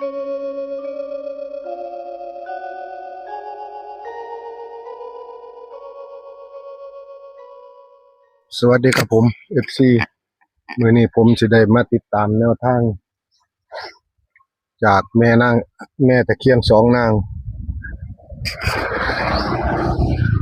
สวัสดีครับผม FC มื้อนี้ผมสิได้มาติดตามแนวทางจากแม่ตะเคียนสองนาง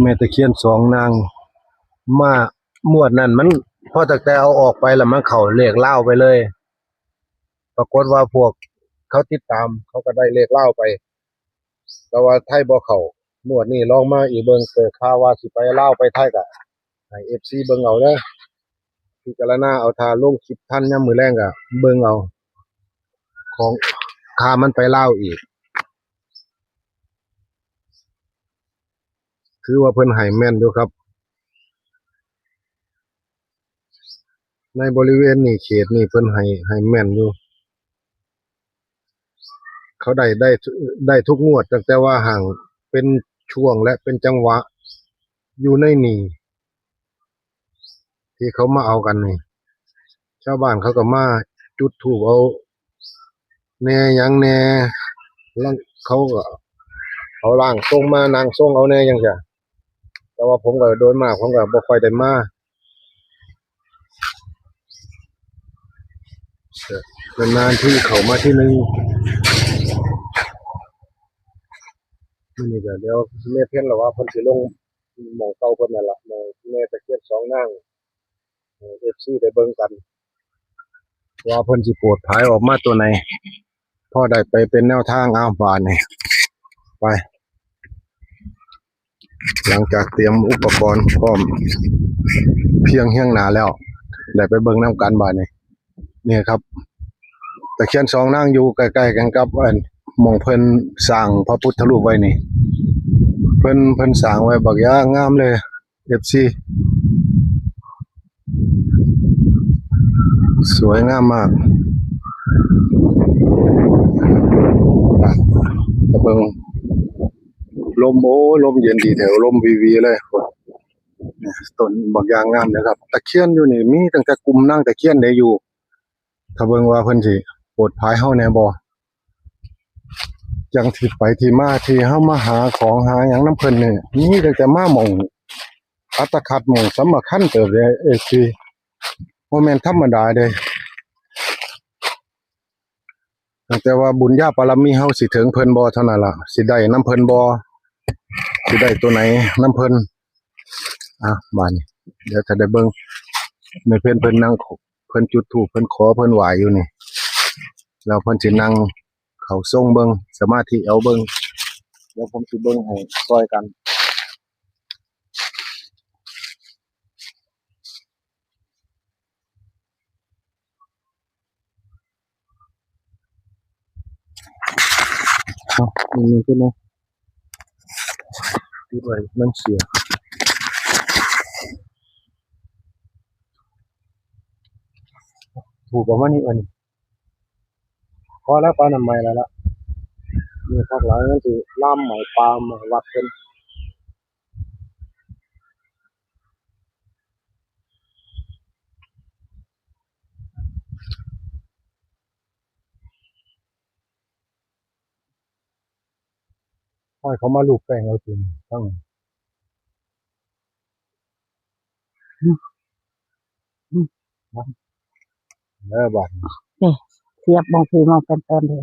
แม่ตะเคียนสองนางมามวดนั้นมันพอตั้งแต่เอาออกไปแล้วมันเข้าเลขเล่าวไปเลยปรากฏว่าพวกเขาติดตามเขาก็ได้เลขเล่าวไปแต่ว่าไทยบ่เข้างวดนี้ลองมาอีกเบิ่งเกิดข่าวว่าสิไปลาวไปไทยก็ให้ FC เบิ่งเอาเด้อพิจารณาเอาถ้าลงคลิปทันยามมื้อแลงก็เบิ่งเอาของค่ามันไปลาวอีกถือว่าเพิ่นให้แม่นอยู่ครับในบริเวณนี้เขตนี้เพิ่นให้แม่นอยู่เขาได้ทุกงวดตั้งแต่ว่าห่างเป็นช่วงและเป็นจังหวะอยู่ในนี่ที่เขามาเอากันนี่ชาวบ้านเขาก็มาจุดธูปเอาแหน่หยังแหน่แล้วเขาก็เอาร่างทรงมานางทรงเอาแหน่จังซี่แต่ว่าผมก็โดยมากผมก็บ่ค่อยได้มานานที่เขามาที่นึงนี่ก็เดี๋ยวแม่เพิ่นล่ะว่าเพิ่นสิลงหม้องเก่าเพิ่นนั่นล่ะหม้องแม่ตะเคียนสองนางให้ FC ได้เบิ่งกันว่าเพิ่นสิโปรดภายออกมาตัวไหนพอได้ไปเป็นแนวทางอ้าวบานนี่ไปหลังจากเตรียมอุปกรณ์พร้อมเพียงเฮียงหน้าแล้วได้ไปเบิ่งนำกันบาดนี้นี่ครับตะเคียนสองนางอยู่ใกล้ๆกันกับอันหม้องเพิ่นสร้างพระพุทธรูปไว้นี่เพิ่นสร้างไว้บักอย่างงามเลย FC สวยงามมากตะเบิงลมโอ้ลมเย็นดีแถวลมวีเลยต้นบักอย่างงามนะครับตะเคียนอยู่นี่มีตั้งแต่กลุ่มนางตะเคียนได้อยู่ถ้าเบิ่งว่าเพิ่นสิโปรดภายเฮาแน่บ่จังที่ไปที่มาที่เฮามาหาของหาหยังนำเพิ่นนี่มีตั้งแต่มาหม้องอัตคัดหม้องสำคัญเติบเลยสิบ่แม่นธรรมดาเด้ตั้งแต่ว่าบุญญาบารมีเฮาสิถึงเพิ่นบ่เท่านั้นล่ะสิได้นำเพิ่นบ่สิได้ตัวไหนนำเพิ่นบัดนี้เดี๋ยวถ้าได้เบิ่งแม่เพิ่นนั่งเพิ่นจุดธูปเพิ่นขอเพิ่นไหว้อยู่นี่แล้วเพิ่นสินั่งเข้าทรงเบิ่งสมาธิเอาเบิ่งเดี๋ยวผมสิเบิ่งให้ช่วยกันนี่ขึ้นนะที่ไว้มันเสียถูกประมาณนี้อันนี้พอแล้วปลาน้ำใหม่แล้วล่ะนี่ภาคหลังมันสิล่ามใหม่ปลามาวัดเพิ่นให้เขามาลูบแป้งเอาจริงตั้งบาดนี่เสียบบางทีมองเป็นๆเลย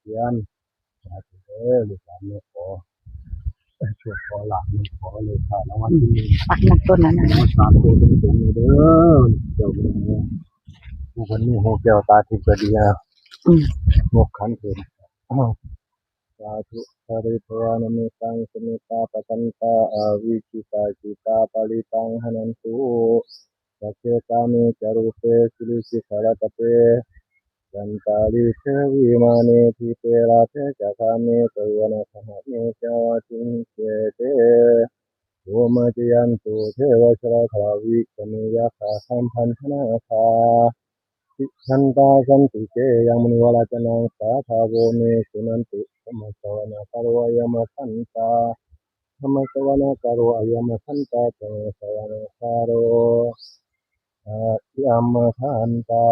เรียนสาธุลูกหลานเนี่ยขอช่วยขอหลานขอเลยค่ะรางวัลที่ ปักนักต้นนั้นนะสามตัวตรงๆเลยเด้อเจ้าแม่ผู้คนนี้หูแก้วตาทิพย์ก็ดีนะงกขันเถิดสาธุสาริภวานเมตังสเมตตาปตันตาอาวิชิตาจิตาปริตังหนันตุสัจเจตามิจารุเปสิริสิขารตเป สันตาลิเทวิมานิทิเตระเทจะธรรมเมตวนาสหเมจาวติงเจเตโยมาจยันตุเทวชราคาวิกเมยะคาสัมพันธนาคาติฉันตาสันติเกยังมุนิวลาจนังสาธาโวเมสุนันติธรรมสวนาคารวยามสันตาธรรมสวนาคารวายามสันตาธรรมสวนาคารยามสันตา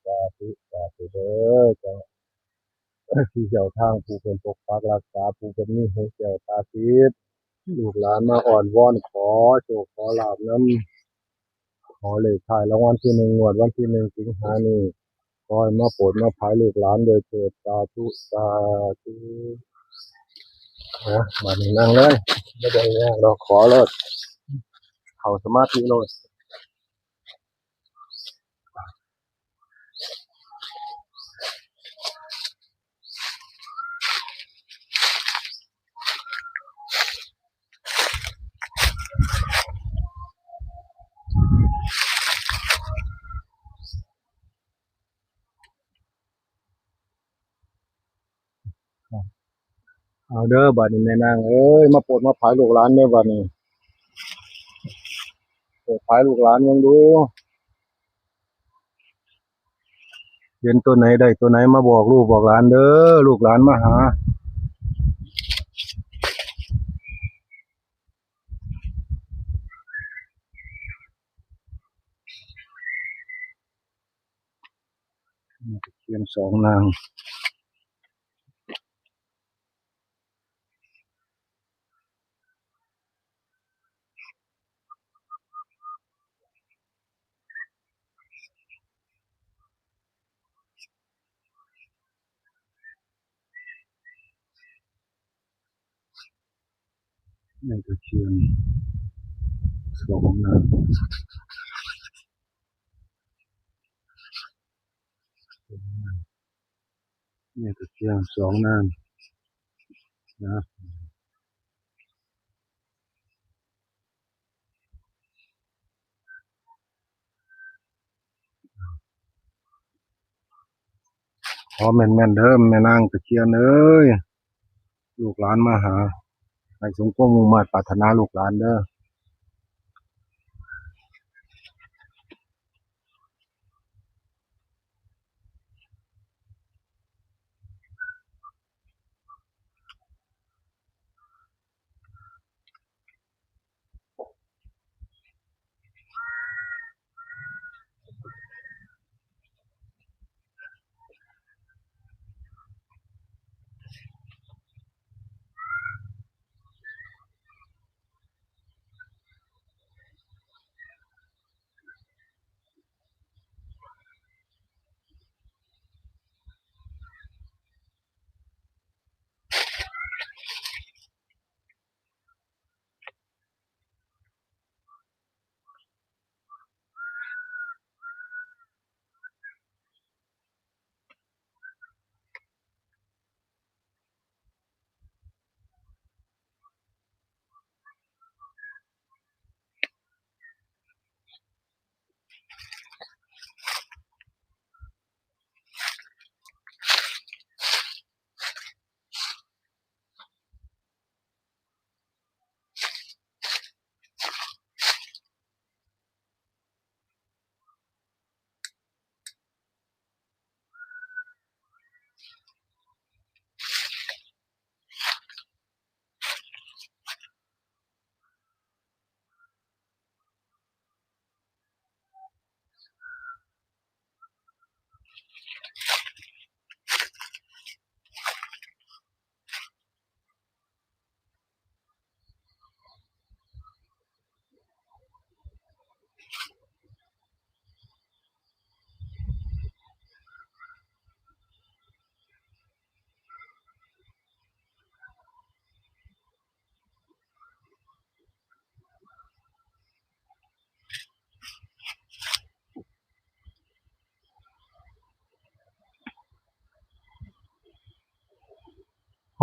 สาธุสาธุเด้อ ที่เจ้าทางผู้เป็นปกปักรักษาผู้เป็นมิตรให้แก้วตาทิพย์ลูกหลานมาอ่อนวอนขอโชคขอลาภน้ำขอเลขท้ายรางวัลที่ 1งวดวันที่ 1 สิงหานี้ขอให้มาโปรดมาภายลูกหลานโดยเถิดสาธุสาธุนะมานี่นั่งเลยไม่ได้แย่งเราขอเลยเข้าสมาธิเลยเอาเด้อบัดนี้แม่นางเอ้ยมาโปรดมาภายลูกหลานเด้อบัดนี้โปรดภายลูกหลานยังดูเห็นตัวไหนได้ตัวไหนมาบอกลูกบอกหลานเด้อลูกหลานมาหา เขียนสองนางแม่ตะเคียนสองนางแม่ตะเคียนสองนางนะขอแม่นแม่นเด้อแม่นางตะเคียนเอ้ยลูกหลานมาหาให้สมความมุ่งมั่นปรารถนาลูกหลานเด้อ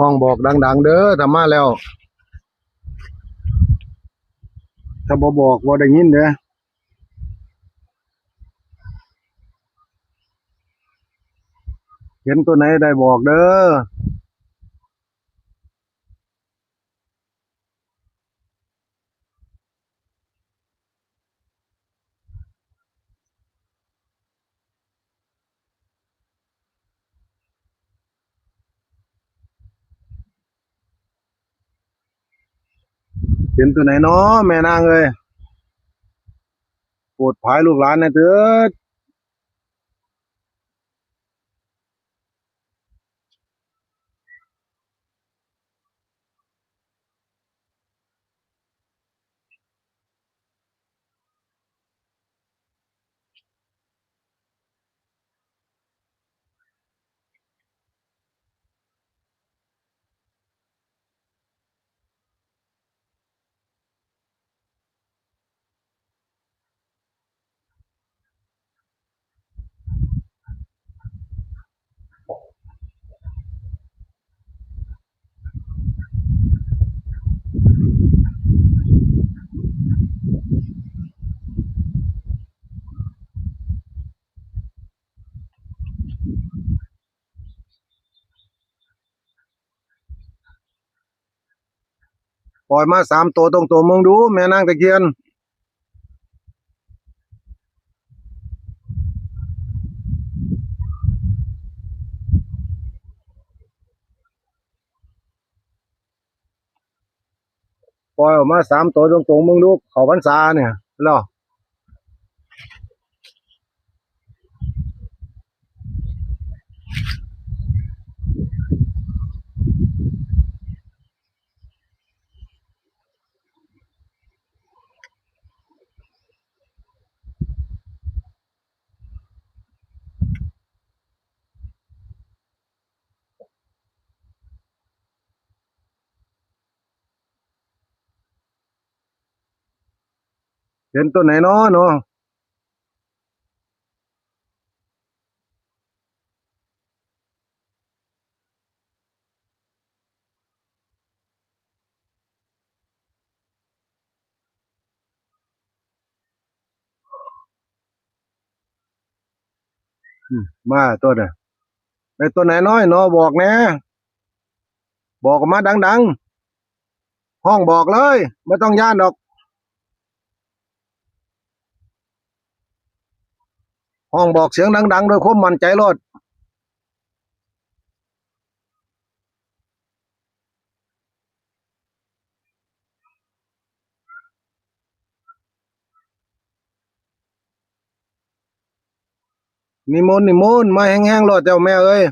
ห้องบอกดังๆเด้อถ้ามาแล้วถ้าบ่บอกบ่ได้ยินเด้อ เห็นตัวไหนได้บอกเด้อเห็นตัวไหนเนาะแม่นางเอ้ยโปรดภายลูกหลานนะเถิดปล่อยมา3 ตัวตรงๆมึงดูแม่นางตะเคียนปล่อยออกมา3 ตัวตรงๆมึงดูเข้าพรรษาเนี่ยเหรอเห็นตัวไหนเนาะเนาะมาตัวน่ะไอ้ตัวไหนน้อยเนาะบอกแน่บอกออกมาดังๆห้องบอกเลยไม่ต้องย่านดอกห้องบอกเสียงดังๆโดวยความมั่นใจโลดนิมนต์มาแห้งๆโลดเจ้าแม่เอ้ย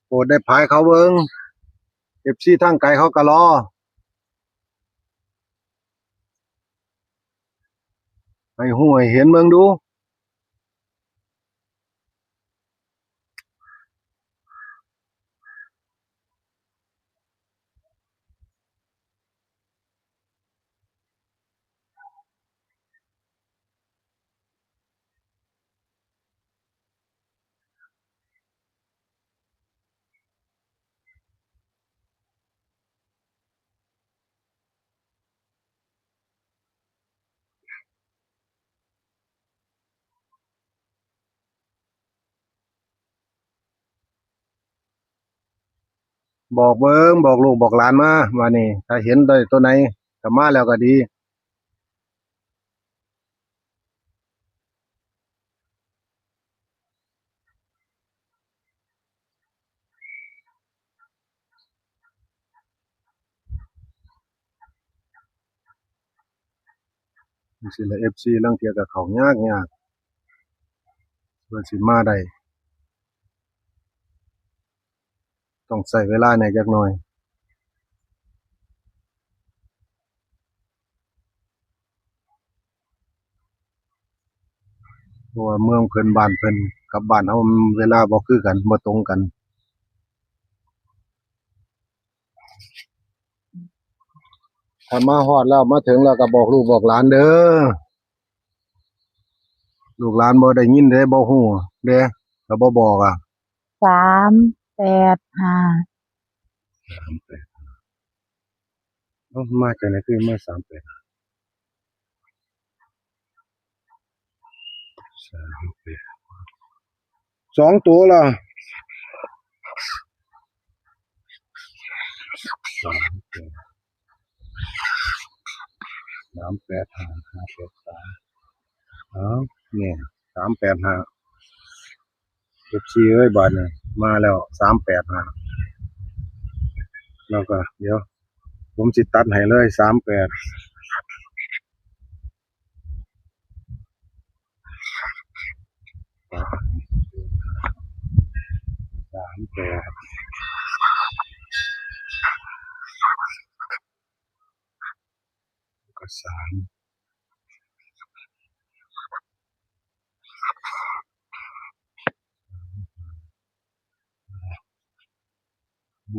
โปรดได้พายเขาเบิ่งFCทางไกลเขาก็รอให้ฮู้ให้เห็นเบิ่งดูบอกเบิ่งบอกลูกบอกหลานมาว่านี่ถ้าเห็นได้ตัวไหนก็มาแล้วก็ดีจังซี่แหละ FC ลางเที่ยก็เข้ายากๆเพื่อสิมาได้ต้องใช้เวลาแหน่จักหน่อย ราะว่าเมืองเพิ่นบ้านเพิ่นกับบ้านเฮามันเวลาบ่คือกันบ่ตรงกันถ้ามาฮอดแล้วมาถึงแล้วก็บอกลูกบอกหลานเด้อลูกหลานบ่ได้ยินเด้บ่ฮู้เด้ก็บ่บอกอ่ะ 385เอ้ามาจากไหนคือมา38 38 2ตัวล่ะ38 เอ้าเนี่ย385 FC เอ้ยบาดนี้มาแล้ว385แล้วก็เดี๋ยวผมสิตัดให้เลย38 38ก็3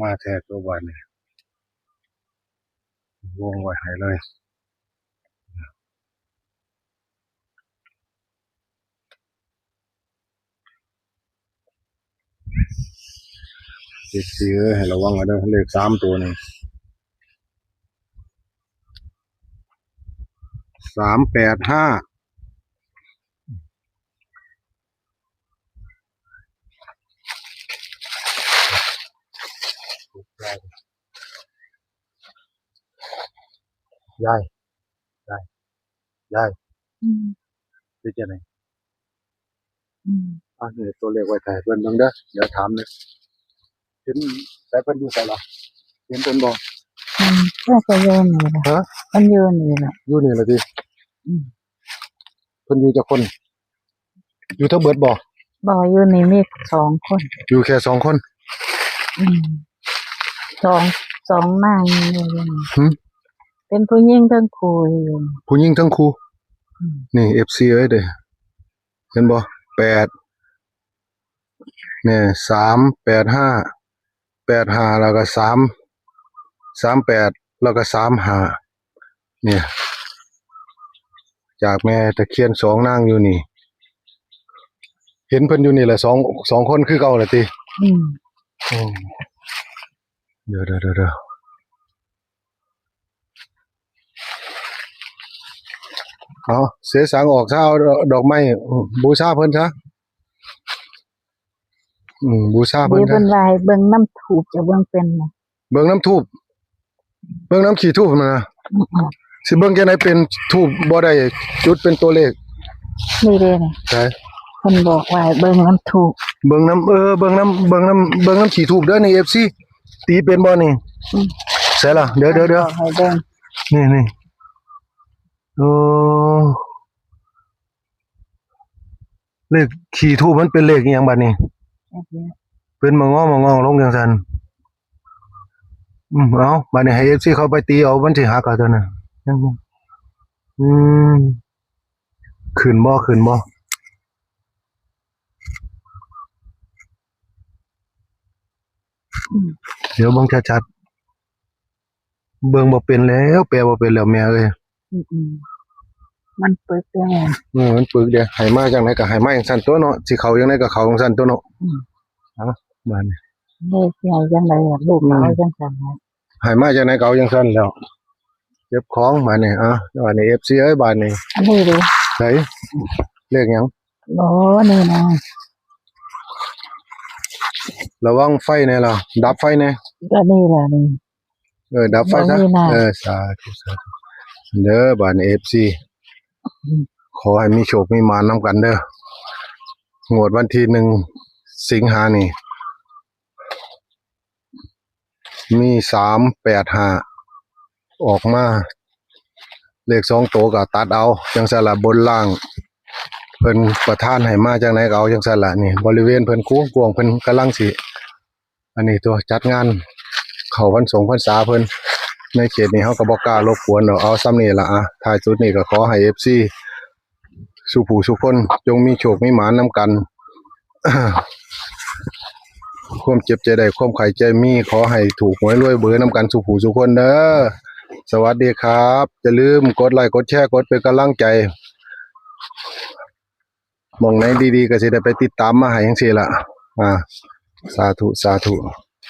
มาแท้ตัวบาดนี้วงไว้ให้เลยFC เอ้ยให้ระวังเอาเด้อเลข3ตัวนี่385ยายยาย อืม เป็นจังได๋ อืม นี่ตัวเลขไว้ถ่ายเพิ่นเบิ่งเด้อเดี๋ยวถามเด้อเห็นแต่เพิ่นอยู่ไสล่ะเห็นเพิ่นบ่ เพื่อจะโยนนี่ล่ะ ฮะ มันโยนนี่ล่ะ อยู่นี่ล่ะติ อืม เพิ่นอยู่จักคน อยู่ทั้งเบิดบ่ บ่อยู่นี่มี2คน อยู่แค่2คน อืมสองนางอยู่นี่ หึ เป็นผู้หญิงทั้งคู่อยู่ ผู้หญิงทั้งคู่ อืม นี่ FC เอ้ยเด้อเห็นบ่8เนี่ย385 85แล้วก็38แล้วก็35เนี่ยจากแม่ตะเคียน2นางอยู่นี่ เห็นเพิ่นอยู่นี่แหละสองคนคือเก่าล่ะติ อืม อืมเดี๋ยวเอาเสียสังออกซะเอาดอกไม้บูชาเพิ่นซะบูชาเพิ่ ดี น เพิ่ ซะ นว่าให้เบิ่งน้ำถูกจะเบิ่งเป็นน่ะ เบิ่งน้ำทูบเบิ่งน้ำขี้ทูบมันนะ อืม สิเบิ่งจังไดเป็นทูบบ่ได้จุดเป็นตัวเลข นี่เด้นี่ ใช่ เพิ่นบอกว่าให้เบิ่งน้ำถูก เบิ่งน้ำเบิ่งน้ำขี้ทูบเด้อนี่ FC ตีเป็นบ่นี่ อืม ใช่ล่ะเดี๋ยว บอกให้เบิ่ง นี่โอ้เลขขี้ทูบมันเป็นเลขอิหยังบัดนี้ เป็นมางอลงจังซั่นเอาบัดนี้ให้ FC เขาไปตีเอามันสิหักเอาตัวน่ะอืมขึ้นบ่เดี๋ยวเบิ่งชัดๆเบิ่งบ่เป็นแล้วแปลบ่เป็นแล้วแม่เอ้ย อืมมันเปิดแล้ว มันปึกเด้ให้มาจังได๋ก็ให้มาจังซั่นตัวเนาะสิเข้าจังได๋ก็เข้าจังซั่นตัวเนาะ อืม บัดนี้ เลขใหญ่จังได๋ลูกเอาจังซั่นน่ะ ให้มาจังได๋ก็เอาจังซั่นแล้วเก็บของบัดนี้บัดนี้ FC เอ้ยบัดนี้ อันนี้เด้ ไสเลขหยัง โอ้นี่นะ ระวังไฟแน่ล่ะดับไฟแน่ ก็นี่ล่ะนี่ ดับไฟซะ บ่มีนะ สาธุเด้อบาดนี้ FC ขอให้มีโชคมีหมานนำกันเด้องวดวันที่1สิงหานี่มี385ออกมาเลข2ตัวก็ตัดเอาจังซั่นล่ะบนล่างเพิ่นประทานให้มาจังไดก็เอาจังซั่นล่ะนี่บริเวณเพิ่นคูกวางเพิ่นกำลังสิอันนี้ตัวจัดงานเข้าพรรษาเพิ่นในเขตนี้เฮาก็บ่กล้ารบกวนดอกเอาซ้ำนี้ล่ะท้ายสุดนี้ก็ขอให้ FC สุผู้สุคนจงมีโชคมีหมานนำกัน ความเจ็บใจได้ความไข้ใจมีขอให้ถูกหวยรวยเบอร์นำกันสุผู้สุคนเด้อสวัสดีครับอย่าลืมกดไลค์กดแชร์กดเป็นกำลังใจหมองไหนดีๆก็สิได้ไปติดตามมาให้จังซี่ล่ะสาธุสาธุ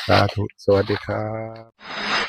สาธุสวัสดีครับ